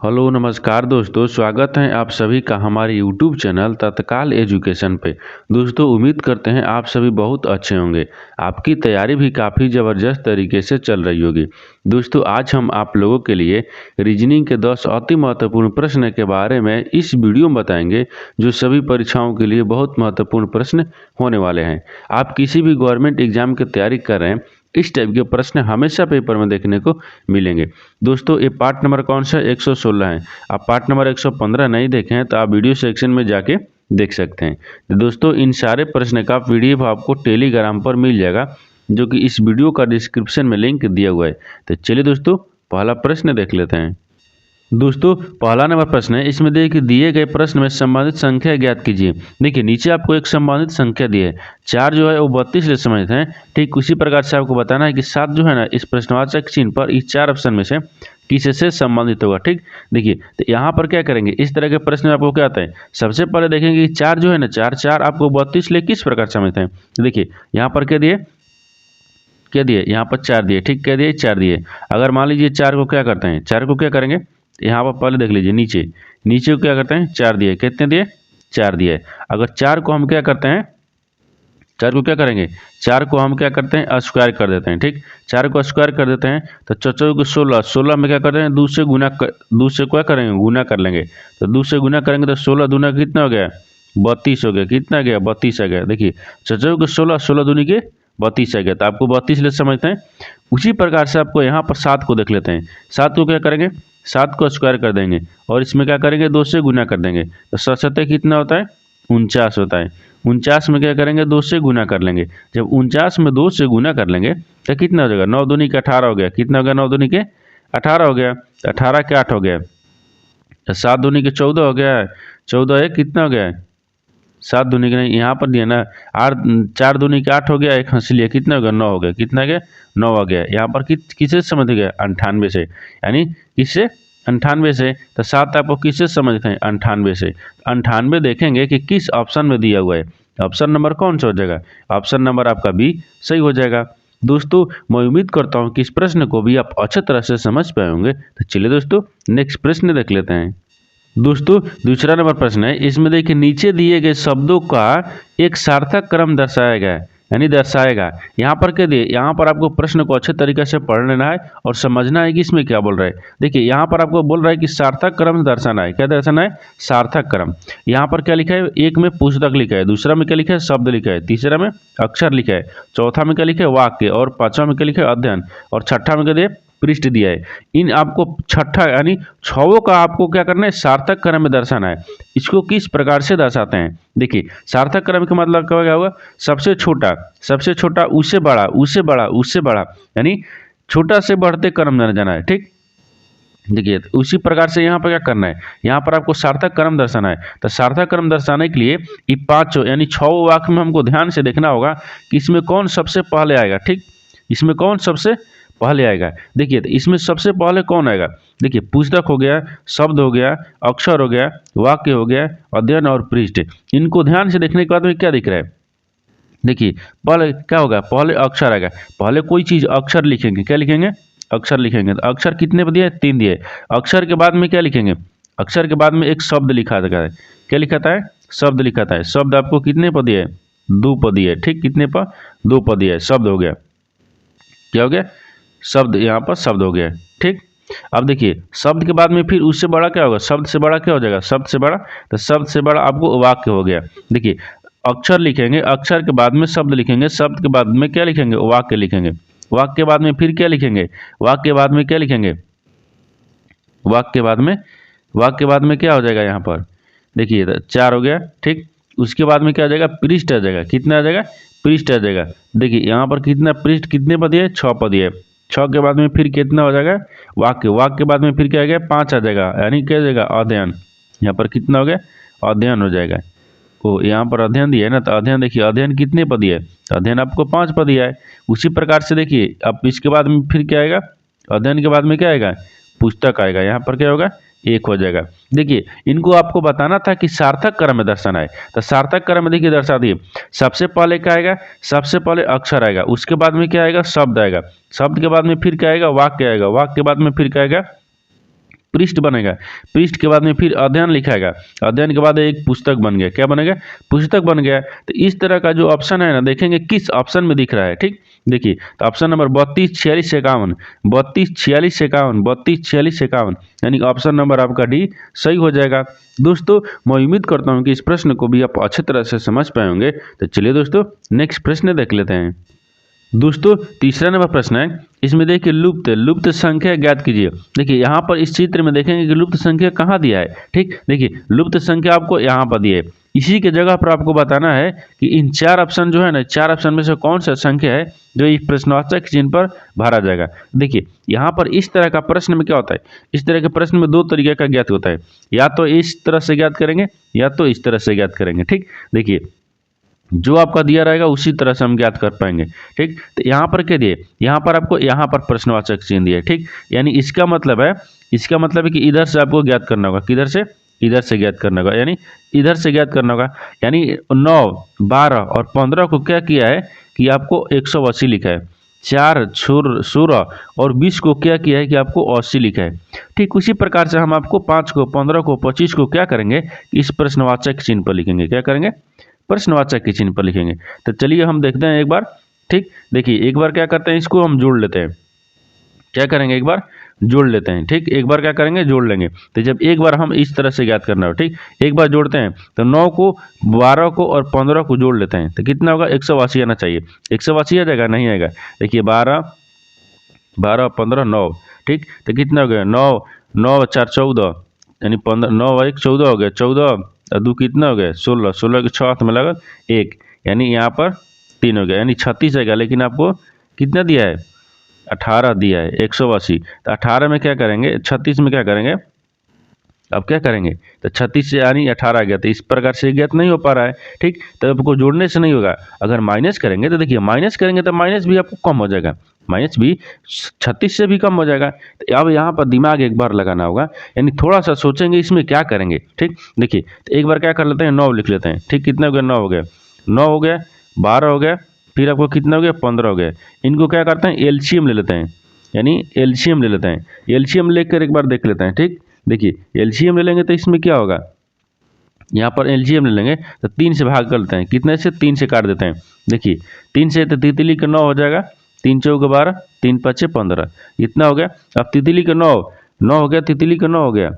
Hello नमस्कार दोस्तों, स्वागत है आप सभी का हमारे यूट्यूब चैनल तत्काल एजुकेशन पे। दोस्तों उम्मीद करते हैं आप सभी बहुत अच्छे होंगे। आपकी तैयारी भी काफ़ी ज़बरदस्त तरीके से चल रही होगी। दोस्तों आज हम आप लोगों के लिए रीजनिंग के 10 अति महत्वपूर्ण प्रश्न के बारे में इस वीडियो में बताएंगे, जो सभी परीक्षाओं के लिए बहुत महत्वपूर्ण प्रश्न होने वाले हैं। आप किसी भी गवर्नमेंट एग्जाम की तैयारी कर रहे हैं, इस टाइप के प्रश्न हमेशा पेपर में देखने को मिलेंगे। दोस्तों ये पार्ट नंबर कौन सा 116 है। आप पार्ट नंबर 115 नहीं देखे हैं तो आप वीडियो सेक्शन में जाके देख सकते हैं। तो दोस्तों इन सारे प्रश्न का पीडीएफ आपको टेलीग्राम पर मिल जाएगा, जो कि इस वीडियो का डिस्क्रिप्शन में लिंक दिया हुआ है। तो चलिए दोस्तों पहला प्रश्न देख लेते हैं। दोस्तों पहला नंबर प्रश्न है, इसमें देखिए दिए गए प्रश्न में संबंधित संख्या ज्ञात कीजिए। देखिए नीचे आपको एक संबंधित संख्या दी है, 4 जो है वो 32 से संबंधित है। ठीक उसी प्रकार से आपको बताना है कि 7 जो है ना इस प्रश्नवाचक चिन्ह पर इस 4 ऑप्शन में से किससे संबंधित होगा। ठीक देखिए तो यहाँ पर क्या करेंगे, इस तरह के प्रश्न में आपको क्या आता है, सबसे पहले देखेंगे कि 4 जो है ना 4 आपको 32 ले किस प्रकार संबंधित है। तो देखिए यहाँ पर क्या दिए यहाँ पर 4 दिए। ठीक क्या दिए 4 दिए। अगर मान लीजिए 4 को क्या करते हैं, 4 को क्या करेंगे, यहाँ पर पहले देख लीजिए नीचे को क्या करते हैं 4 दिए। कितने दिए 4 दिए। अगर 4 को हम क्या करते हैं, 4 को क्या करेंगे, 4 को हम क्या करते हैं स्क्वायर कर देते हैं। ठीक 4 को स्क्वायर कर देते हैं तो 4 को 16 में क्या करते हैं 2 से क्या करेंगे गुना कर लेंगे। तो 2 से गुना करेंगे तो 16 दूना कितना हो गया 32 हो गया। कितना गया 32 आ गया। देखिए 4 को 16 दूनी के 32 आ गया। तो आपको 32 ले समझते हैं। उसी प्रकार से आपको यहाँ पर 7 को देख लेते हैं। 7 को क्या करेंगे, 7 को स्क्वायर कर देंगे और इसमें क्या करेंगे 2 से गुना कर देंगे। तो 7 कितना होता है 49 होता है। 49 में क्या करेंगे 2 से गुना कर लेंगे। जब 49 में 2 से गुना कर लेंगे तो कितना हो जाएगा 9 दूनी के 18 हो गया। कितना हो गया 9 दूनी के 18 हो गया। 18 के 8 हो गया। 7 दूनी के 14 हो गया। 14 है कितना हो गया 7 दूनी के नहीं यहाँ पर दिया ना 8, 4 दूनी के 8 हो गया। एक हंस लिया कितना हो गया 9 हो गया। कितना गया 9 हो गया। यहाँ पर किससे समझ गया 98 से, यानी किससे 98 से। तो 7 आपको किससे समझते हैं 98 से। 98 देखेंगे कि किस ऑप्शन में दिया हुआ है। ऑप्शन नंबर कौन सा हो जाएगा, ऑप्शन नंबर आपका बी सही हो जाएगा। दोस्तों मैं उम्मीद करता हूँ कि इस प्रश्न को भी आप अच्छे तरह से समझ पाए होंगे। तो चलिए दोस्तों नेक्स्ट प्रश्न देख लेते हैं। दोस्तों दूसरा नंबर प्रश्न है, इसमें देखिए नीचे दिए गए शब्दों का एक सार्थक क्रम दर्शाया गया है, यानी दर्शाएगा। यहाँ पर क्या दिए, यहाँ पर आपको प्रश्न को अच्छे तरीके से पढ़ लेना है और समझना है कि इसमें क्या बोल रहा है। देखिए यहाँ पर आपको बोल रहा है कि सार्थक क्रम दर्शाना है। क्या दर्शाना है सार्थक क्रम। यहाँ पर क्या लिखा है, एक में पुस्तक लिखा है, दूसरा में क्या लिखा है शब्द लिखा है, तीसरा में अक्षर लिखा है, चौथा में क्या लिखा है वाक्य, और पांचवा में क्या लिखा है अध्ययन, और छठा में क्या दिया पृष्ठ दिया है। इन आपको छठा यानी छवों का आपको क्या करना है सार्थक क्रम में दर्शाना है। इसको किस प्रकार से दर्शाते हैं, देखिए सार्थक क्रम का मतलब क्या होगा, सबसे छोटा उससे बड़ा उससे बड़ा उससे बड़ा, यानी छोटा से बढ़ते क्रम में जाना है। ठीक देखिए उसी प्रकार से यहाँ पर क्या करना है, यहाँ पर आपको सार्थक क्रम दर्शाना है। तो सार्थक क्रम दर्शाने के लिए ये 5 यानी 6 वाक्य में हमको ध्यान से देखना होगा कि इसमें कौन सबसे पहले आएगा। ठीक इसमें कौन सबसे पहले आएगा। देखिए तो इसमें सबसे पहले कौन आएगा, देखिए पुस्तक हो गया, शब्द हो गया, अक्षर हो गया, वाक्य हो गया, अध्ययन और पृष्ठ। इनको ध्यान से देखने के बाद में क्या दिख रहा है, देखिए पहले क्या होगा, पहले अक्षर आएगा। पहले कोई चीज़ अक्षर लिखेंगे, क्या लिखेंगे अक्षर लिखेंगे। तो अक्षर कितने दिए 3 दिए। अक्षर के बाद में क्या लिखेंगे, अक्षर के बाद में एक शब्द लिखा था है। क्या लिखाता है शब्द लिखाता है। शब्द आपको कितने पद दिए 2 पद दिए। ठीक कितने पर 2 पद दिए। शब्द हो गया, क्या हो गया शब्द, यहाँ पर शब्द हो गया। ठीक अब देखिए शब्द के बाद में फिर उससे बड़ा क्या होगा, शब्द से बड़ा क्या हो जाएगा शब्द से बड़ा। तो शब्द से बड़ा आपको वाक्य हो गया। देखिए अक्षर लिखेंगे, अक्षर के बाद में शब्द लिखेंगे, शब्द के बाद में क्या लिखेंगे वाक्य लिखेंगे, वाक्य के बाद में फिर क्या लिखेंगे, वाक्य के बाद में क्या लिखेंगे, वाक्य के बाद में क्या हो जाएगा यहाँ पर, देखिए 4 हो गया। ठीक उसके बाद में क्या आ जाएगा पृष्ठ आ जाएगा। कितना आ जाएगा पृष्ठ आ जाएगा। देखिए यहाँ पर कितना पृष्ठ कितने पद है 6 पद है। 6 के बाद में फिर कितना हो जाएगा वाक्य, वाक्य के बाद में फिर क्या आ गया 5 आ जाएगा, यानी क्या आ जाएगा अध्ययन। यहाँ पर कितना हो गया अध्ययन हो जाएगा। ओ यहाँ पर अध्ययन दिया है ना, तो अध्ययन देखिए अध्ययन कितने पद है, अध्ययन आपको 5 पद दिया है। उसी प्रकार से देखिए अब इसके बाद में फिर क्या आएगा, अध्ययन के बाद में क्या आएगा पुस्तक आएगा। यहाँ पर क्या होगा 1 हो जाएगा। देखिए इनको आपको बताना था कि सार्थक क्रम में दर्शाना है। तो सार्थक क्रम में देखिए दर्शा दिए, सबसे पहले क्या आएगा, सबसे पहले अक्षर आएगा, उसके बाद में क्या आएगा शब्द आएगा, शब्द के बाद में फिर क्या आएगा वाक्य आएगा, वाक्य के बाद में फिर क्या आएगा पृष्ठ बनेगा, पृष्ठ के बाद में फिर अध्ययन लिखाएगा, अध्ययन के बाद एक पुस्तक बन गया, क्या बनेगा, पुस्तक बन गया। तो इस तरह का जो ऑप्शन है ना, देखेंगे किस ऑप्शन में दिख रहा है। ठीक, देखिए तो ऑप्शन नंबर 32, 46, 51, 32, 46, 51, 32, 46, 51, यानी ऑप्शन नंबर आपका डी सही हो जाएगा। दोस्तों मैं उम्मीद करता हूं कि इस प्रश्न को भी आप अच्छी तरह से समझ पाए होंगे। तो चलिए दोस्तों नेक्स्ट प्रश्न देख लेते हैं। दोस्तों तीसरा नंबर प्रश्न है, इसमें देखिए लुप्त संख्या ज्ञात कीजिए। देखिए यहाँ पर इस चित्र में देखेंगे कि लुप्त संख्या कहाँ दिया है। ठीक, देखिए लुप्त संख्या आपको यहाँ पर दी है, इसी के जगह पर आपको बताना है कि इन चार ऑप्शन जो है ना, चार ऑप्शन में से कौन सा संख्या है जो इस प्रश्नवाचक चिन्ह पर भरा जाएगा। देखिए यहाँ पर इस तरह का प्रश्न में क्या होता है, इस तरह के प्रश्न में दो तरीके का ज्ञात होता है, या तो इस तरह से ज्ञात करेंगे या तो इस तरह से ज्ञात करेंगे। ठीक, देखिए जो आपका दिया रहेगा उसी तरह से हम ज्ञात कर पाएंगे। ठीक, तो यहाँ पर क्या दिए, यहाँ पर आपको यहाँ पर प्रश्नवाचक चिन्ह दिया है। ठीक, यानी इसका मतलब है कि इधर से आपको ज्ञात करना होगा, किधर से, इधर से ज्ञात करना होगा, यानी इधर से ज्ञात करना होगा। यानी 9, 12 और 15 को क्या किया है कि आपको 180 लिखा है, 4, 16 और 20 को क्या किया है कि आपको 80 लिखा है। ठीक उसी प्रकार से हम आपको 5 को, 15 को, 25 को क्या करेंगे, इस प्रश्नवाचक चिन्ह पर लिखेंगे। क्या करेंगे, प्रश्नवाचक के चिन्ह पर लिखेंगे। तो चलिए हम देखते हैं एक बार। ठीक, देखिए एक बार क्या करते हैं, इसको हम जोड़ लेते हैं। क्या करेंगे, एक बार जोड़ लेते हैं। ठीक, एक बार क्या करेंगे, जोड़ लेंगे। तो जब एक बार हम इस तरह से ज्ञात करना हो, ठीक एक बार जोड़ते हैं तो 9 को, 12 को और 15 को जोड़ लेते हैं तो कितना होगा, 180 आना चाहिए। 180 आ जाएगा, नहीं आएगा। देखिए 12, 15, 9। ठीक, तो कितना हो गया, 9, 9 4 14, यानी 15, 9 1 14 हो गया, 14 और 2 कितना हो गया, 16, 16 के 6 हाथ में लगा 1, यानी यहाँ पर 3 हो गया, यानी 36 आएगा। लेकिन आपको कितना दिया है, 18 दिया है, 180। तो 18 में क्या करेंगे, 36 में क्या करेंगे, अब क्या करेंगे, तो 36 से यानी 18 आ गया। तो इस प्रकार से ज्ञात नहीं हो पा रहा है। ठीक, तो आपको जोड़ने से नहीं होगा, अगर माइनस करेंगे तो देखिए माइनस करेंगे तो माइनस भी आपको कम हो जाएगा, माइनस भी 36 से भी कम हो जाएगा। तो अब यहाँ पर दिमाग एक बार लगाना होगा, यानी थोड़ा सा सोचेंगे इसमें क्या करेंगे। ठीक, देखिए तो एक बार क्या कर लेते हैं, 9 लिख लेते हैं। ठीक, कितना हो गया, 9 हो गया, 9 हो गया, 12 हो गया, फिर आपको कितना हो गया, 15 हो गया। इनको क्या करते हैं, एलसीएम ले लेते हैं, यानी एलसीएम ले लेते हैं। एलसीएम लेकर एक बार देख लेते हैं। ठीक, देखिए एलसीएम ले लेंगे तो इसमें क्या होगा, यहाँ पर एलसीएम ले लेंगे तो 3 से भाग कर लेते हैं, कितने से, 3 से काट देते हैं। देखिए 3 से तो तितली का 9 हो जाएगा, 3 चौके 12, 3 5 15, इतना हो गया। अब तितली का 9 हो गया, तितली का 9 हो गया,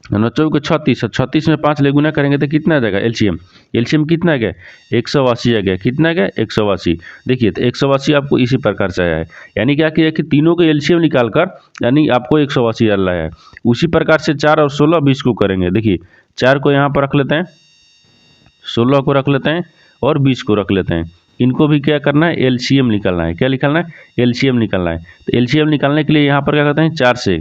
9 चौके 36, 36 में 5 ले गुना करेंगे तो कितना आ जाएगा, एलसीएम, एलसीएम कितना आ गया, 180 आ गया, कितना आ गया, 180। देखिए तो 180 आपको इसी प्रकार से आया है, यानी क्या किया कि तीनों को एलसीएम निकाल कर यानी आपको 180 आया है। उसी प्रकार से 4 और 16, 20 को करेंगे। देखिए 4 को यहाँ पर रख लेते हैं, 16 को रख लेते हैं और 20 को रख लेते हैं। इनको भी क्या करना है, एलसीएम निकालना है। क्या निकालना है, एलसीएम निकालना है। तो एलसीएम निकालने के लिए यहाँ पर क्या करते हैं, 4 से।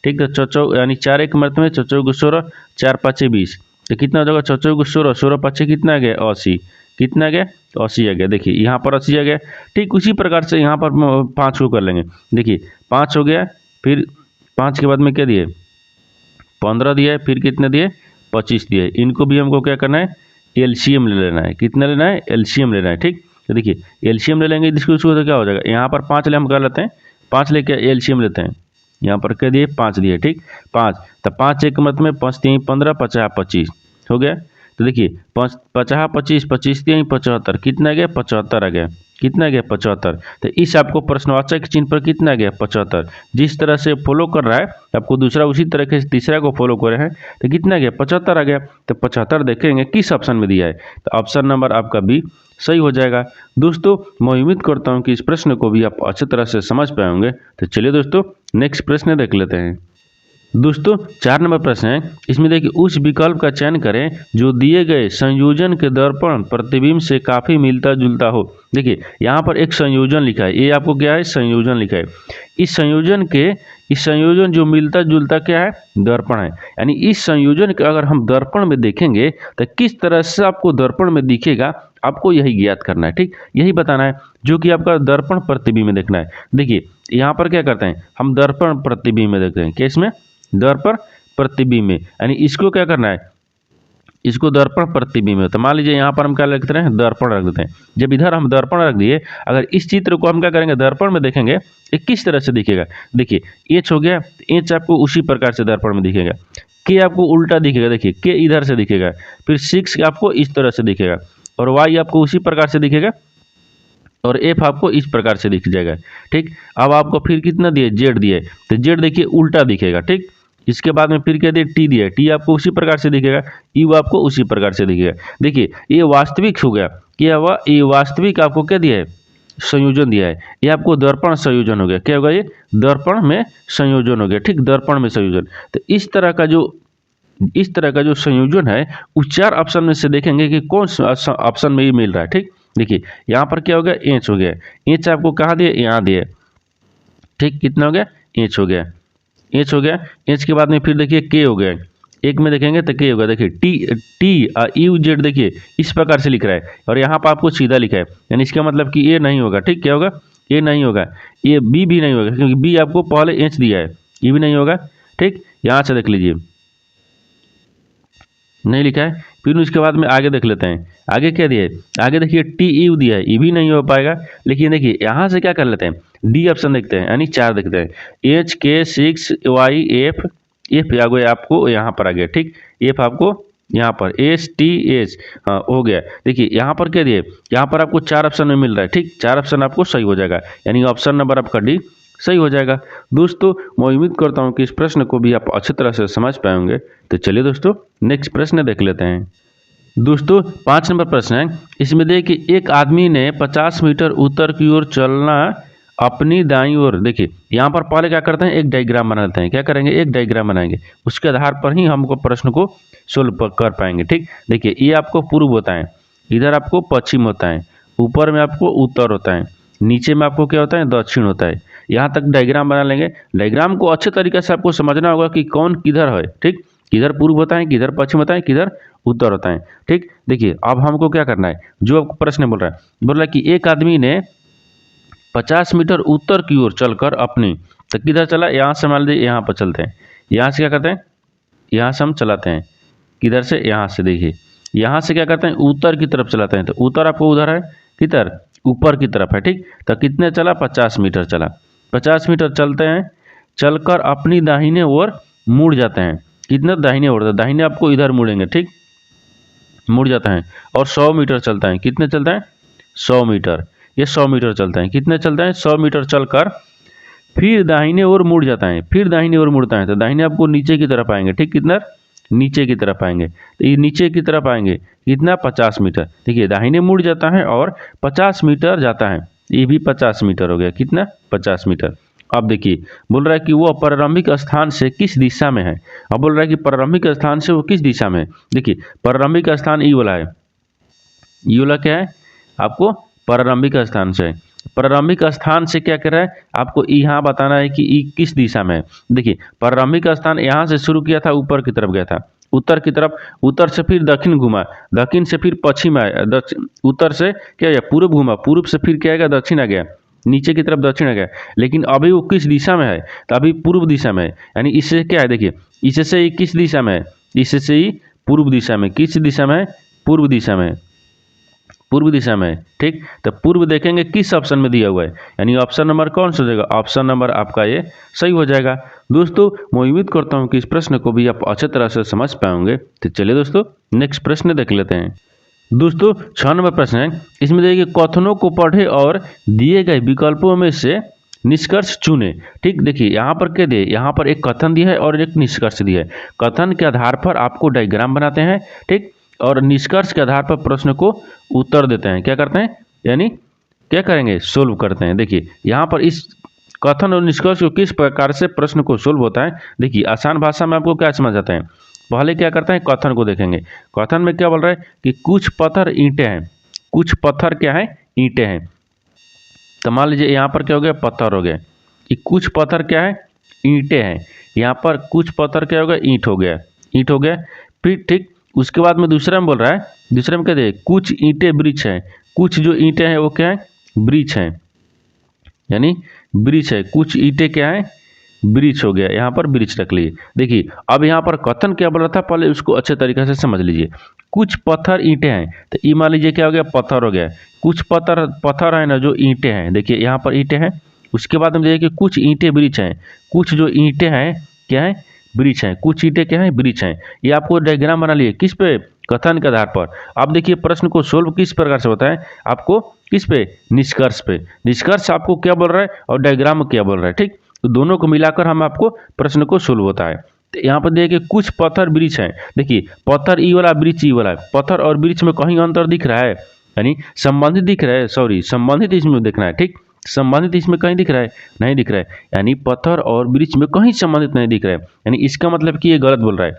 ठीक है, चौचौ यानी 4 एक मत में, चौचौ को 16, 4 5 20, तो कितना हो जाएगा, चौचौ को 16, 16 5 कितना आ गया, 80, कितना आ गया, 80 आ गया। देखिए यहाँ पर 80 आ गया। ठीक उसी प्रकार से यहाँ पर 5 को कर लेंगे। देखिए 5 हो गया, फिर 5 के बाद में क्या दिए, 15 दिया है, फिर कितने दिए, 25 दिए। इनको भी हमको क्या करना है, एलसीएम ले लेना है। कितना लेना है, एलसीएम लेना है। ठीक, तो देखिए एलसीएम ले लेंगे इसको, तो क्या हो जाएगा, यहाँ पर 5 ले हम कर लेते हैं, 5 लेके एलसीएम लेते हैं। यहाँ पर क्या दिए, 5 दिए। ठीक, 5, तो 5 एक मत में 5 3 15, 50 25 हो गया। तो देखिए 50 25, 25 3 75, कितना आ गया, 75 आ गया, कितना आ गया, 75। तो इस आपको प्रश्नवाचक चिन्ह पर कितना आ गया, 75। जिस तरह से फॉलो कर रहा है आपको दूसरा उसी तरीके से तीसरा को फॉलो कर रहे हैं तो कितना आ गया, 75 आ गया। तो 75 देखेंगे किस ऑप्शन में दिया है, तो ऑप्शन नंबर आपका बी सही हो जाएगा। दोस्तों मैं उम्मीद करता हूं कि इस प्रश्न को भी आप अच्छी तरह से समझ पाए होंगे। तो चलिए दोस्तों नेक्स्ट प्रश्न देख लेते हैं। दोस्तों 4 नंबर प्रश्न है, इसमें देखिए उस विकल्प का चयन करें जो दिए गए संयोजन के दर्पण प्रतिबिंब से काफ़ी मिलता जुलता हो। देखिए यहाँ पर एक संयोजन लिखा है, ये आपको क्या है, संयोजन लिखा है। इस संयोजन जो मिलता जुलता क्या है, दर्पण है। यानी इस संयोजन के अगर हम दर्पण में देखेंगे तो किस तरह से आपको दर्पण में दिखेगा, आपको यही ज्ञात करना है। ठीक, यही बताना है जो कि आपका दर्पण प्रतिबिंब में देखना है। देखिए यहाँ पर क्या करते हैं, हम दर्पण प्रतिबिंब में देखते हैं, किस में, दर्पण प्रतिबिंब में। यानी इसको क्या करना है, इसको दर्पण प्रतिबिंब है। तो मान लीजिए यहाँ पर हम क्या लिखते हैं, दर्पण रख देते हैं। जब इधर हम दर्पण रख दिए, अगर इस चित्र को हम क्या करेंगे, दर्पण में देखेंगे ये किस तरह से दिखेगा। देखिए एच हो गया, एच आपको उसी प्रकार से दर्पण में दिखेगा। के आपको उल्टा दिखेगा, देखिए के इधर से दिखेगा, फिर 6 आपको इस तरह से दिखेगा, और वाई आपको उसी प्रकार से दिखेगा, और एफ आपको इस प्रकार से दिख जाएगा। ठीक, अब आपको फिर कितना दिए, जेड दिए, तो जेड देखिए उल्टा दिखेगा। ठीक, इसके बाद में फिर क्या दिए, टी दिया, टी आपको उसी प्रकार से दिखेगा, यू आपको उसी प्रकार से दिखेगा। देखिए ये वास्तविक हो गया, क्या हुआ, ये वास्तविक आपको क्या दिया है, संयोजन दिया है। ये आपको दर्पण संयोजन हो गया। क्या होगा, ये दर्पण में संयोजन हो गया। ठीक, दर्पण में संयोजन। तो इस तरह का जो संयोजन है, उस 4 ऑप्शन में से देखेंगे कि कौन सा ऑप्शन में ये मिल रहा है। ठीक, देखिए यहाँ पर क्या हो गया, एच हो गया, एच आपको कहाँ दिए, यहाँ दिए। ठीक, कितना हो गया, एच हो गया, एच हो गया। एच के बाद में फिर देखिए के हो गया, एक में देखेंगे तो के होगा। देखिए टी यू जेड देखिए इस प्रकार से लिख रहा है, और यहाँ पर आपको सीधा लिखा है, यानी इसका मतलब कि ये नहीं होगा। ठीक, क्या होगा, ये नहीं होगा, ये बी भी नहीं होगा, क्योंकि बी आपको पहले एच दिया है, ये भी नहीं होगा। ठीक, यहाँ से देख लीजिए नहीं लिखा है। फिर उसके बाद में आगे देख लेते हैं, आगे क्या दिया है, आगे देखिए टी यू दिया है, ये भी नहीं हो पाएगा। लेकिन देखिए यहाँ से क्या कर लेते हैं, डी ऑप्शन देखते हैं, यानी 4 देखते हैं, एच के 6 वाई एफ, एफ आ गया आपको यहाँ पर आ गया। ठीक, एफ आपको यहाँ पर एस टी एच, हाँ हो गया। देखिए यहाँ पर क्या दिए, यहाँ पर आपको 4 ऑप्शन में मिल रहा है। ठीक, 4 ऑप्शन आपको सही हो जाएगा, यानी ऑप्शन नंबर आपका डी सही हो जाएगा। दोस्तों मैं उम्मीद करता हूँ कि इस प्रश्न को भी आप अच्छी तरह से समझ पाएंगे। तो चलिए दोस्तों नेक्स्ट प्रश्न देख लेते हैं। दोस्तों 5 नंबर प्रश्न है, इसमें देखिए कि एक आदमी ने 50 मीटर उत्तर की ओर चलना अपनी दाईं ओर। देखिए यहाँ पर पहले क्या करते हैं, एक डायग्राम बना लेते हैं। क्या करेंगे, एक डायग्राम बनाएंगे, उसके आधार पर ही हमको प्रश्न को सोल्व कर पाएंगे। ठीक, देखिए ये आपको पूर्व होता है, इधर आपको पश्चिम होता है, ऊपर में आपको उत्तर होता है, नीचे में आपको क्या होता है, दक्षिण होता है। यहाँ तक डायग्राम बना लेंगे। डायग्राम को अच्छे तरीके से आपको समझना होगा कि कौन किधर है। ठीक, किधर पूर्व होता है, किधर पश्चिम होता है, किधर उत्तर होता है। ठीक, देखिए अब हमको क्या करना है, जो आपको प्रश्न बोल रहा है कि एक आदमी ने 50 मीटर उत्तर की ओर चलकर अपनी, तो किधर चला, यहाँ से मान लीजिए यहाँ पर चलते हैं, यहाँ से क्या करते हैं, यहाँ से हम चलाते हैं, किधर से, यहाँ से। देखिए यहाँ से क्या करते हैं, उत्तर की तरफ चलाते हैं, तो उत्तर आपको उधर है, किधर, ऊपर की तरफ है। ठीक, तो कितने चला, 50 मीटर चला। 50 मीटर चलते हैं, चलकर अपनी दाहिने ओर मुड़ जाते हैं। कितना, दाहिने ओर, दाहिने आपको इधर मुड़ेंगे। ठीक, मुड़ जाता है, और 100 मीटर चलता है। कितने चलता है, 100 मीटर, ये 100 मीटर चलता है। कितने चलता है, 100 मीटर चलकर फिर दाहिने ओर मुड़ जाता है, फिर दाहिने ओर मुड़ता है, तो दाहिने आपको नीचे की तरफ आएंगे। ठीक, कितना, नीचे की तरफ आएंगे, तो ये नीचे की तरफ आएंगे, कितना, 50 मीटर। देखिए दाहिने मुड़ जाता है और 50 मीटर जाता है, ये भी 50 मीटर हो गया। कितना, 50 मीटर। अब देखिए बोल रहा है कि वो प्रारंभिक स्थान से किस दिशा में है। अब बोल रहा है कि प्रारंभिक स्थान से वो किस दिशा में है। देखिए प्रारंभिक स्थान ई वाला है, ये वाला क्या है, आपको प्रारंभिक स्थान से, प्रारंभिक स्थान से क्या कर रहा है, आपको यहाँ बताना है कि ई किस दिशा में है। देखिए प्रारंभिक स्थान यहाँ से शुरू किया था, ऊपर की तरफ गया था, उत्तर की तरफ, उत्तर से फिर दक्षिण घुमा, दक्षिण से फिर पश्चिम आया, उत्तर से क्या गया, पूर्व घुमा, पूर्व से फिर क्या गया, दक्षिण आ गया, नीचे की तरफ दक्षिण आ गया। लेकिन अभी वो किस दिशा में है, तो अभी पूर्व दिशा में है, यानी इससे क्या है, देखिए इससे ही किस दिशा में है, इससे ही पूर्व दिशा में। किस दिशा में है, पूर्व दिशा में, पूर्व दिशा में। ठीक, तो पूर्व देखेंगे किस ऑप्शन में दिया हुआ है, यानी ऑप्शन नंबर कौन सा हो जाएगा, ऑप्शन नंबर आपका ये सही हो जाएगा। दोस्तों मैं उम्मीद करता हूँ कि इस प्रश्न को भी आप अच्छे तरह से समझ पाएंगे। तो चलिए दोस्तों नेक्स्ट प्रश्न देख लेते हैं। दोस्तों 6 नंबर प्रश्न है, इसमें देखिए कथनों को पढ़े और दिए गए विकल्पों में से निष्कर्ष चुने। ठीक, देखिए यहाँ पर क्या दिए, यहाँ पर एक कथन दिया है और एक निष्कर्ष दिया है। कथन के आधार पर आपको डायग्राम बनाते हैं। ठीक, और निष्कर्ष के आधार पर प्रश्न को उत्तर देते हैं। क्या करते हैं, यानी क्या करेंगे, सोल्व करते हैं। देखिए यहाँ पर इस कथन और निष्कर्ष को किस प्रकार से प्रश्न को सोल्व होता है। देखिए आसान भाषा में आपको क्या समझ आता है, पहले क्या करते हैं, कथन को देखेंगे। कथन में क्या बोल रहा है कि कुछ पत्थर ईंटें हैं, कुछ पत्थर क्या है, ईंटें हैं। तो मान लीजिए यहाँ पर क्या हो गया, पत्थर हो गया, कि कुछ पत्थर क्या है, ईंटें हैं। यहाँ पर कुछ पत्थर क्या हो गया, ईंट हो गया, ईंट हो गया। फिर ठीक उसके बाद में दूसरा में बोल रहा है, दूसरे में क्या दे, कुछ ईंटें वृक्ष हैं। कुछ जो ईंटें हैं वो क्या है, वृक्ष हैं, यानी वृक्ष है। कुछ ईंटें क्या है, ब्रिज हो गया, यहाँ पर ब्रिज रख लीजिए। देखिए अब यहाँ पर कथन क्या बोल रहा था, पहले उसको अच्छे तरीके से समझ लीजिए। कुछ पत्थर ईंटें हैं, तो ये मान लीजिए क्या हो गया, पत्थर हो गया। कुछ पत्थर पत्थर है ना जो ईंटें हैं, देखिए यहाँ पर ईंटें हैं। उसके बाद हम देखिए कि कुछ ईंटें ब्रिज हैं, कुछ जो ईंटें हैं क्या है, ब्रिज हैं, कुछ ईंटें क्या हैं, ब्रिज हैं। ये आपको डायग्राम बना लिए किस पे, कथन के आधार पर। अब देखिए प्रश्न को सोल्व किस प्रकार से होता है, आपको किस पे, निष्कर्ष पे। निष्कर्ष आपको क्या बोल रहा है और डायग्राम क्या बोल रहा है, ठीक। तो दोनों को मिलाकर हम आपको प्रश्न को सोल्व होता है। तो यहाँ पर देखिए कुछ पत्थर ब्रिज हैं, देखिए पत्थर ई वाला, ब्रिज ई वाला है। पत्थर और ब्रिज में कहीं अंतर दिख रहा है, यानी संबंधित दिख रहा है, सॉरी संबंधित इसमें देखना है, ठीक। संबंधित इसमें कहीं दिख रहा है, नहीं दिख रहा है, यानी पत्थर और ब्रिज में कहीं संबंधित नहीं दिख रहा है, यानी इसका मतलब कि ये गलत बोल रहा है।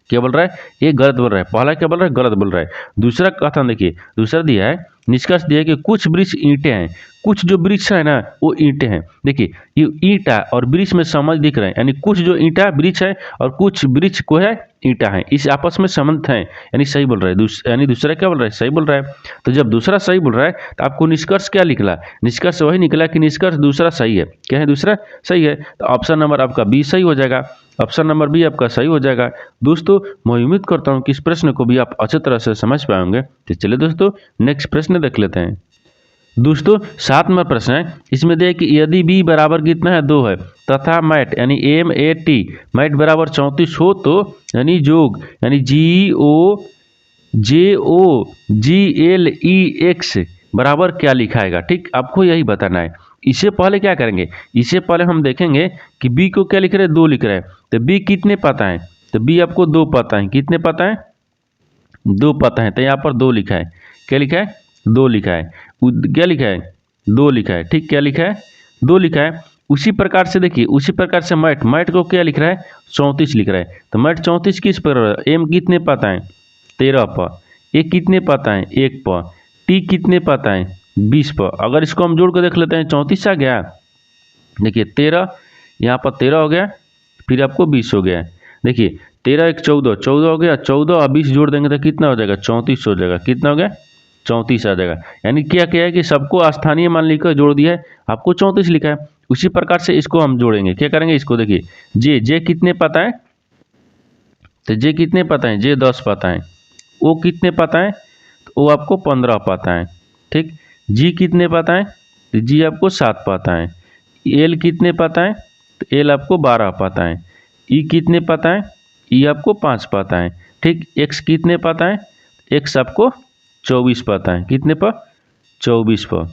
क्या बोल रहा है, ये गलत बोल रहा है। पहला क्या बोल रहा है, गलत बोल रहा है। दूसरा कथन देखिए, दूसरा दिया है, निष्कर्ष दिया है कि कुछ ब्रिज ईंटें हैं, कुछ जो ब्रिज है ना वो ईंटें हैं। देखिए ये ईंटा और ब्रिज में समझ दिख रहे हैं, यानी कुछ जो ईंटा ब्रिज है और कुछ ब्रिज को है ईंटा है, इस आपस में संबंध है, यानी सही बोल रहा है। यानी दूसरा क्या बोल रहा है, सही बोल रहा है। तो जब दूसरा सही बोल रहा है तो आपको निष्कर्ष क्या निकला, निष्कर्ष वही निकला कि निष्कर्ष दूसरा सही है। क्या है, दूसरा सही है। तो ऑप्शन नंबर आपका बी सही हो जाएगा, ऑप्शन नंबर बी आपका सही हो जाएगा। दोस्तों मैं उम्मीद करता हूँ कि इस प्रश्न को भी आप अच्छी तरह से समझ पाएंगे। तो चलिए दोस्तों नेक्स्ट प्रश्न देख लेते हैं। दोस्तों 7 नंबर प्रश्न है, इसमें देखिए कि यदि बी बराबर कितना है, 2 है, तथा मैट यानी MAT मैट बराबर 34 हो तो यानी जोग यानी GOJOGLEX बराबर क्या लिखाएगा, ठीक। आपको यही बताना है। इससे पहले क्या करेंगे, इससे पहले हम देखेंगे कि बी को क्या लिख रहे हैं, 2 लिख रहे हैं। तो बी कितने पता है, तो बी आपको 2 पता है। कितने पता है, 2 पता है। तो यहाँ पर 2 लिखा है, क्या लिखा है, 2 लिखा है। क्या लिखा है, 2 लिखा है, ठीक। क्या लिखा है, 2 लिखा है। उसी प्रकार से देखिए, उसी प्रकार से मैट को क्या लिख रहा है, 34 लिख रहा है। तो मैट 34 किस पर, एम कितने पता है, 13 पर। ए कितने पता है, 1 पर। टी कितने पता है, 20 पर। अगर इसको हम जोड़ कर देख लेते हैं, 34 आ गया। देखिए 13 यहाँ पर 13 हो गया, फिर आपको 20 हो गया। देखिए 13 1 14, 14 हो गया। 14 और 20 जोड़ देंगे तो कितना हो जाएगा, 34 हो जाएगा। कितना हो गया, 34 आ जाएगा। यानी क्या है कि सबको स्थानीय मान लिखकर जोड़ दिया है, आपको 34 लिखा है। उसी प्रकार से इसको हम जोड़ेंगे, क्या करेंगे, इसको देखिए जे कितने पता है, तो जे कितने पता है, जे 10 पता है। ओ कितने पता है, तो ओ आपको 15 पता है, ठीक। जी कितने पता है, तो जी आपको 7 पता है। एल कितने पता है, तो एल आपको 12 पता है। ई कितने पता है, ई आपको 5 पता है, ठीक। एक्स कितने पता है, एक्स आपको 24 पता है। कितने पर, 24 पर।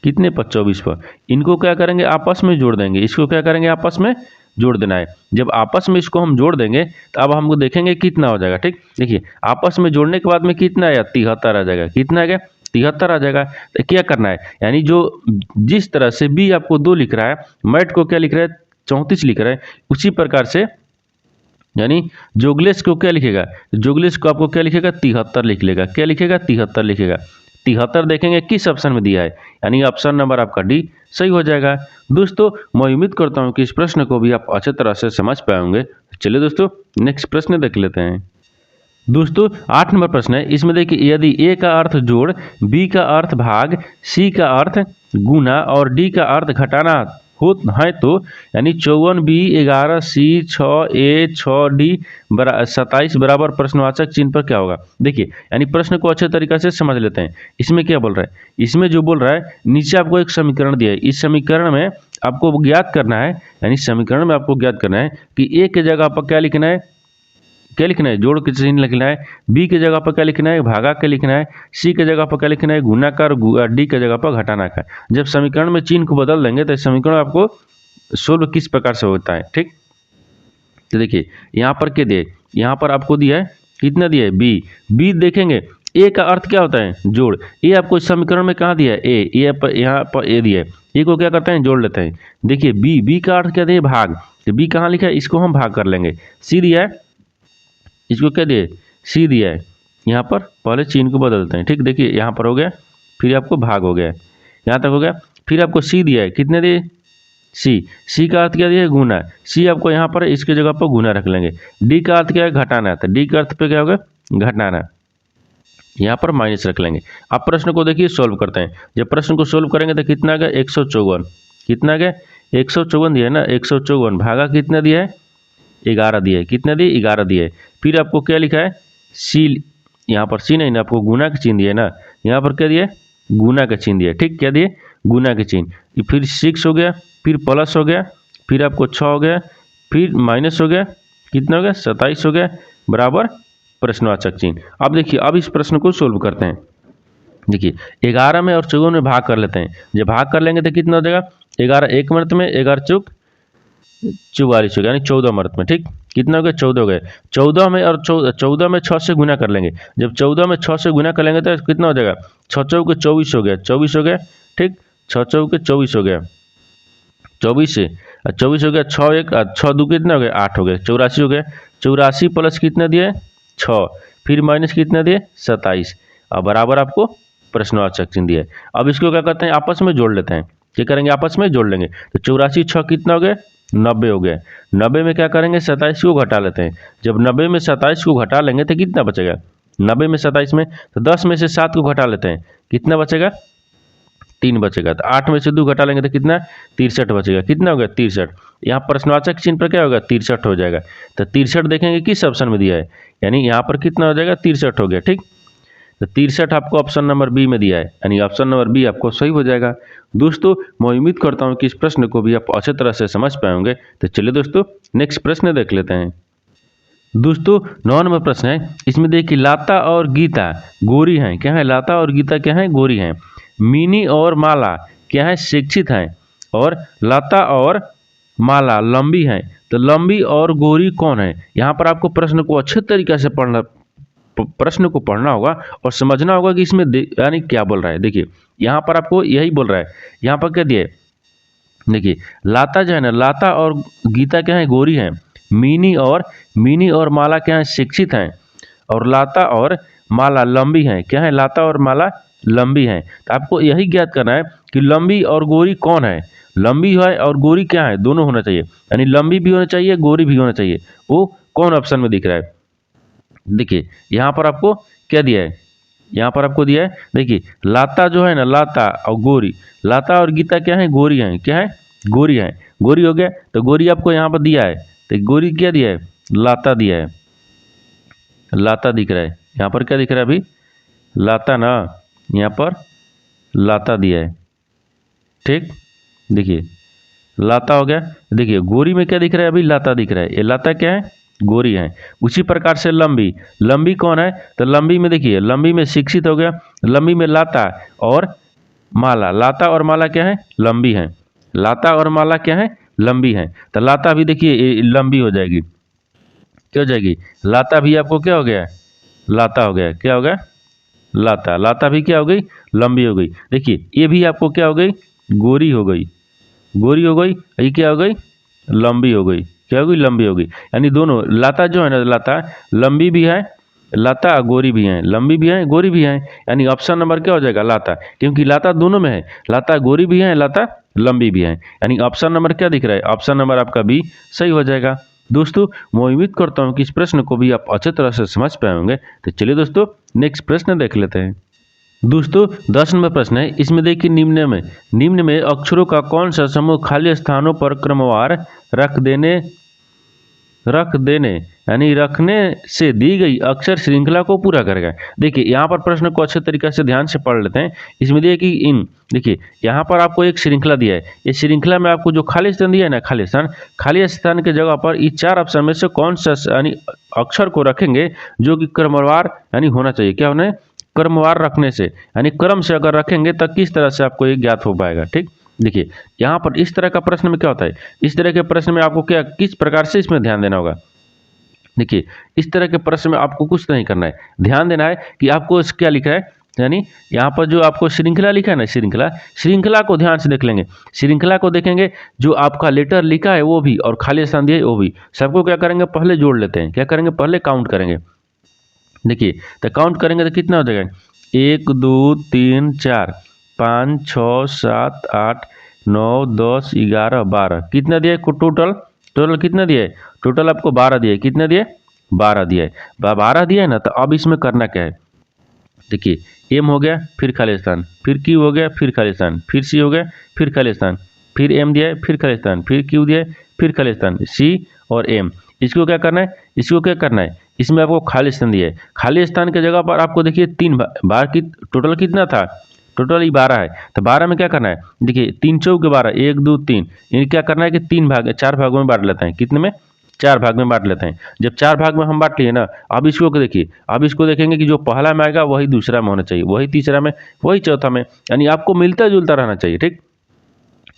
कितने पर, 24 पर। इनको क्या करेंगे, आपस में जोड़ देंगे। इसको क्या करेंगे, आपस में जोड़ देना है। जब आपस में इसको हम जोड़ देंगे तो अब हमको देखेंगे कितना हो जाएगा, ठीक। देखिए आपस में जोड़ने के बाद में कितना आया, 73 आ जाएगा। कितना आ गया, 73 आ जाएगा। तो क्या करना है, यानी जो जिस तरह से बी आपको 2 लिख रहा है, मैट को क्या लिख रहा है, 34 लिख रहा है, उसी प्रकार से यानी जोगलेस को क्या लिखेगा, जोगलेस को आपको क्या लिखेगा, 73 लिख लेगा। क्या लिखेगा, 73 लिखेगा। 73 देखेंगे किस ऑप्शन में दिया है, यानी ऑप्शन नंबर आपका डी सही हो जाएगा। दोस्तों मैं उम्मीद करता हूं कि इस प्रश्न को भी आप अच्छे तरह से समझ पाएंगे। चलिए दोस्तों नेक्स्ट प्रश्न देख लेते हैं। दोस्तों 8 नंबर प्रश्न है, इसमें देखिए यदि ए का अर्थ जोड़, बी का अर्थ भाग, सी का अर्थ गुना और डी का अर्थ घटाना हो है तो यानी 54 बी 11 सी 6 ए 6 डी 27 बराबर प्रश्नवाचक चिन्ह पर क्या होगा। देखिए यानी प्रश्न को अच्छे तरीके से समझ लेते हैं। इसमें क्या बोल रहा है, इसमें जो बोल रहा है, नीचे आपको एक समीकरण दिया है। इस समीकरण में आपको ज्ञात करना है, यानी समीकरण में आपको ज्ञात करना है कि ए के जगह पर क्या लिखना है, क्या लिखना है, जोड़ के चिन्ह लिखना है। बी के जगह पर क्या लिखना है, भागा के लिखना है। सी के जगह पर क्या लिखना है, गुना का। डी के जगह पर घटाना का। जब समीकरण में चिन्ह को बदल देंगे तो समीकरण आपको सोल्व किस प्रकार से होता है, ठीक। तो देखिए यहाँ पर क्या दिए, यहाँ पर आपको दिया है, कितना दिया है, बी। बी देखेंगे ए का अर्थ क्या होता है, जोड़। ए आपको इस समीकरण में कहाँ दिया है, ए यहाँ पर ए दिया है। ए को क्या करते हैं, जोड़ लेते हैं। देखिए बी का अर्थ क्या दिया, भाग। तो बी कहाँ लिखा है, इसको हम भाग कर लेंगे। सी दिया है, इसको क्या दिए, सी दिया है। यहाँ पर पहले चिन्ह को बदलते हैं, ठीक। देखिए यहाँ पर हो गया, फिर आपको भाग हो गया, यहाँ तक हो गया। फिर आपको सी दिया है, कितने दिए, सी का अर्थ क्या दिया है, गुना। सी आपको यहाँ पर इसके जगह पर गुना रख लेंगे। डी का अर्थ क्या है, घटाना। तो डी का अर्थ पे क्या होगा, घटाना। यहाँ पर माइनस रख लेंगे। अब प्रश्न को देखिए सोल्व करते हैं। जब प्रश्न को सोल्व करेंगे तो कितना आ गया, 154। कितना आ गया, 154 दिया है ना, 154 भागा कितना दिया है, 11 दिया है। कितना दिए, 11 दिया है। फिर आपको क्या लिखा है, सी, यहाँ पर सी नहीं ना, आपको गुना का चिन्ह दिया है ना, यहाँ पर क्या दिया है, गुना का चिन्ह दिया है। ठीक, क्या दिए, गुना के चिन्ह। फिर 6 हो गया, फिर प्लस हो गया, फिर आपको 6 हो गया, फिर माइनस हो गया, कितना हो गया, 27 हो गया, बराबर प्रश्नवाचक चिन्ह। अब देखिए, अब इस प्रश्न को सोल्व करते हैं। देखिए 11 में और 54 में भाग कर लेते हैं। जब भाग कर लेंगे तो कितना हो जाएगा, 11 एक मर्त में, 11 चौक 44 हो गया, यानी 14 मर्त में। ठीक, कितना हो गया, 14 हो गए। 14 में और 14 में 6 से गुना कर लेंगे। जब 14 में 6 से गुना कर लेंगे तो कितना हो जाएगा, 6 चौके 24 हो गया, 24 हो गया। ठीक, 6 चौके 24 हो गया, 24 से 24 हो गया, 6 एक 6 दो कितना हो गया, 8 हो गया, 84 हो गया। 84 प्लस कितना दिए, 6, फिर माइनस कितना दिए, 27, और बराबर आपको प्रश्नवाचक चिन्ह दिया है। अब इसको क्या करते हैं, आपस में जोड़ लेते हैं। क्या करेंगे, आपस में जोड़ लेंगे। तो 84 6 कितना हो गया, 90 हो गया। 90 में क्या करेंगे, 27 को घटा लेते हैं। जब 90 में 27 को घटा लेंगे तो कितना बचेगा, 90 में 27 में, तो 10 में से 7 को घटा लेते हैं, कितना बचेगा, 3 बचेगा। तो 8 में से 2 घटा लेंगे तो कितना, 63 बचेगा। कितना हो गया, 63। यहाँ प्रश्नवाचक चिन्ह पर क्या होगा, 63 हो जाएगा। तो 63 देखेंगे किस ऑप्शन में दिया है, यानी यहाँ पर कितना हो जाएगा, 63 हो गया। ठीक, तो 63 आपको ऑप्शन नंबर बी में दिया है, यानी ऑप्शन नंबर बी आपको सही हो जाएगा। दोस्तों मैं उम्मीद करता हूँ कि इस प्रश्न को भी आप अच्छे तरह से समझ पाए होंगे। तो चलिए दोस्तों नेक्स्ट प्रश्न देख लेते हैं। दोस्तों 9 नंबर प्रश्न है, इसमें देखिए लाता और गीता गोरी हैं। क्या है, लाता और गीता क्या है, गोरी हैं। मिनी और माला क्या है, शिक्षित हैं। और लाता और माला लंबी हैं। तो लंबी और गोरी कौन है। यहाँ पर आपको प्रश्न को अच्छे तरीके से प्रश्न को पढ़ना होगा और समझना होगा कि इसमें यानी क्या बोल रहा है। देखिए यहाँ पर आपको यही बोल रहा है। यहाँ पर क्या दिया है, देखिए लाता जो है ना, लाता और गीता क्या है, गोरी हैं। मिनी और माला क्या है, शिक्षित हैं। और लाता और माला लंबी हैं। क्या है, लाता और माला लंबी हैं। तो आपको यही ज्ञात करना है कि लंबी और गोरी कौन है। लंबी है और गोरी क्या है, दोनों होना चाहिए, यानी लंबी भी होना चाहिए, गोरी भी होना चाहिए। वो कौन ऑप्शन में दिख रहा है। देखिए यहाँ पर आपको क्या दिया है, यहाँ पर आपको दिया है, देखिए लाता जो है ना, लाता और गोरी, लाता और गीता क्या है, गोरी हैं। क्या है, गोरी हैं। गोरी हो गया, तो गोरी आपको यहाँ पर दिया है, तो गोरी क्या दिया है, लाता दिया है, लाता दिख रहा है। यहाँ पर क्या दिख रहा है अभी, लाता ना, यहाँ पर लाता दिया है। ठीक, देखिए लाता हो गया। देखिए गोरी में क्या दिख रहा है, अभी लाता दिख रहा है, ये लाता क्या है, गोरी है। उसी प्रकार से लंबी, लंबी कौन है, तो लंबी में देखिए, लंबी में शिक्षित हो गया, लंबी में लाता और माला, लाता और माला क्या है, लंबी है। लाता और माला क्या है, लंबी है। तो लाता भी देखिए ये लंबी हो जाएगी, क्या हो जाएगी, लाता भी आपको क्या हो गया, लाता हो गया। क्या हो गया, लाता, लाता भी क्या हो गई, लंबी हो गई। देखिए ये भी आपको क्या हो गई, गोरी हो गई, गोरी हो गई। ये क्या हो गई, लंबी हो गई। क्या हो गई, लंबी हो गई। यानी दोनों लाता जो है ना, लाता लंबी भी है, लाता गोरी भी है, लंबी भी है, गोरी भी है। यानी ऑप्शन नंबर क्या हो जाएगा, लाता, क्योंकि लाता दोनों में है, लाता गोरी भी है, लाता लंबी भी है। यानी ऑप्शन नंबर क्या दिख रहा है, ऑप्शन नंबर आपका बी सही हो जाएगा। दोस्तों मैं उम्मीद करता हूँ कि इस प्रश्न को भी आप अच्छे तरह से समझ पाए होंगे। तो चलिए दोस्तों नेक्स्ट प्रश्न देख लेते हैं। दोस्तों 10 नंबर प्रश्न है, इसमें देखिए निम्न में अक्षरों का कौन सा समूह खाली स्थानों पर क्रमवार रख देने यानी रखने से दी गई अक्षर श्रृंखला को पूरा करेगा। देखिए यहाँ पर प्रश्न को अच्छे तरीके से ध्यान से पढ़ लेते हैं। इसमें देखिए देखिए यहाँ पर आपको एक श्रृंखला दिया है, इस श्रृंखला में आपको जो खाली स्थान दिया है ना, खाली स्थान के जगह पर इस 4 ऑप्शन में से कौन सा यानी अक्षर को रखेंगे जो कि क्रमवार यानी होना चाहिए। क्या होना है, क्रमवार रखने से, यानी क्रम से अगर रखेंगे तब किस तरह से आपको ये ज्ञात हो पाएगा। ठीक, देखिए यहाँ पर इस तरह का प्रश्न में क्या होता है, इस तरह के प्रश्न में आपको क्या किस प्रकार से इसमें ध्यान देना होगा। देखिए इस तरह के प्रश्न में आपको कुछ नहीं करना है, ध्यान देना है कि आपको क्या लिखा है, यानी यहाँ पर जो आपको श्रृंखला लिखा है ना, श्रृंखला को ध्यान से देख लेंगे। श्रृंखला को देखेंगे, जो आपका लेटर लिखा है वो भी और खाली स्थान दिया है वो भी, सबको क्या करेंगे, पहले जोड़ लेते हैं। क्या करेंगे, पहले काउंट करेंगे। देखिए तो काउंट करेंगे तो कितना हो जाएगा, 1 2 3 4 5 6 7 8 9 10 11 12, कितना दिया है टोटल कितना दिया है, टोटल आपको 12 दिया है। कितना दिया है, 12 दिया है। 12 दिया है ना, तो अब इसमें करना क्या है, देखिए एम हो गया, फिर खाली स्थान, फिर क्यू हो गया, फिर खाली स्थान, फिर सी हो गया, फिर खाली स्थान, फिर एम दिया है, फिर खाली स्थान, फिर क्यू दिया है, फिर खाली स्थान, सी और एम। इसको क्या करना है, इसको क्या करना है, इसमें आपको खाली स्थान दिया है। खाली स्थान की जगह पर आपको देखिए 3 बार की टोटल कितना था, टोटल ही 12 है। तो 12 में क्या करना है, देखिए 3 चौके 12, 1 2 3, इन्हें क्या करना है कि 4 भागों में बांट लेते हैं। कितने में, 4 भाग में बांट लेते हैं। जब 4 भाग में हम बांट लिए ना, अब इसको देखिए, अब इसको देखेंगे कि जो पहला में आएगा वही दूसरा में होना चाहिए, वही तीसरा में, वही चौथा में, यानी आपको मिलता जुलता रहना चाहिए। ठीक,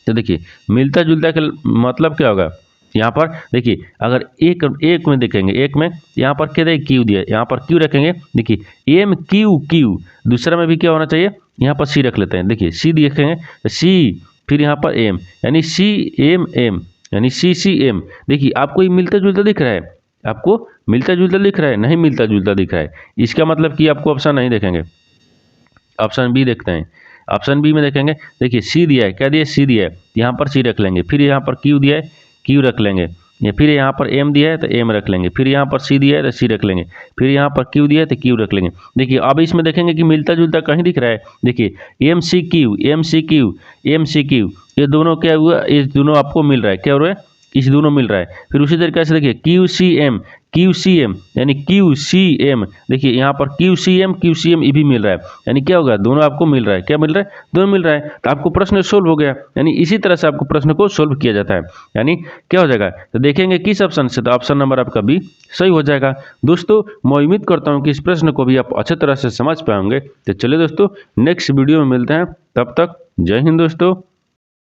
तो देखिए मिलता जुलता का मतलब क्या होगा, यहाँ पर देखिए अगर एक में देखेंगे, एक में यहाँ पर क्या देखिए क्यू दिया, यहाँ पर क्यू रखेंगे, देखिए एम क्यू क्यू, दूसरा में भी क्या होना चाहिए, यहाँ पर सी रख लेते हैं। देखिए सी देखेंगे, सी, फिर यहाँ पर एम, यानी सी एम एम, यानी सी सी एम। देखिए आपको ये मिलता जुलता दिख रहा है, आपको मिलता जुलता दिख रहा है, नहीं मिलता जुलता दिख रहा है, इसका मतलब कि आपको ऑप्शन नहीं देखेंगे, ऑप्शन बी देखते हैं। ऑप्शन बी में देखेंगे, देखिए सी दिया है, क्या दिया है, सी दिया है, यहाँ पर सी रख लेंगे, फिर यहाँ पर क्यू दिया है, क्यू रख लेंगे, या फिर यहाँ पर एम दिया है तो एम रख लेंगे, फिर यहाँ पर सी दिया है तो सी रख लेंगे, फिर यहाँ पर क्यू दिया है तो क्यू रख लेंगे। देखिए अब इसमें देखेंगे कि मिलता जुलता कहीं दिख रहा है, देखिए M C Q M C Q M C Q, ये दोनों क्या हुआ, ये दोनों आपको मिल रहा है, क्या हो रहा है, इस दोनों मिल रहा है। फिर उसी तरीके से देखिए क्यू सी एम, यानी क्यू सी एम, देखिए यहाँ पर क्यू सी एम ये भी मिल रहा है, यानी क्या होगा, दोनों आपको मिल रहा है, क्या मिल रहा है, दोनों मिल रहा है, तो आपको प्रश्न सोल्व हो गया। यानी इसी तरह से आपको प्रश्न को सोल्व किया जाता है। यानी क्या हो जाएगा, तो देखेंगे किस ऑप्शन से, तो ऑप्शन नंबर आपका बी सही हो जाएगा। दोस्तों मैं उम्मीद करता हूँ कि इस प्रश्न को भी आप अच्छे तरह से समझ पाएंगे। तो चलिए दोस्तों नेक्स्ट वीडियो में मिलते हैं, तब तक जय हिंद दोस्तों।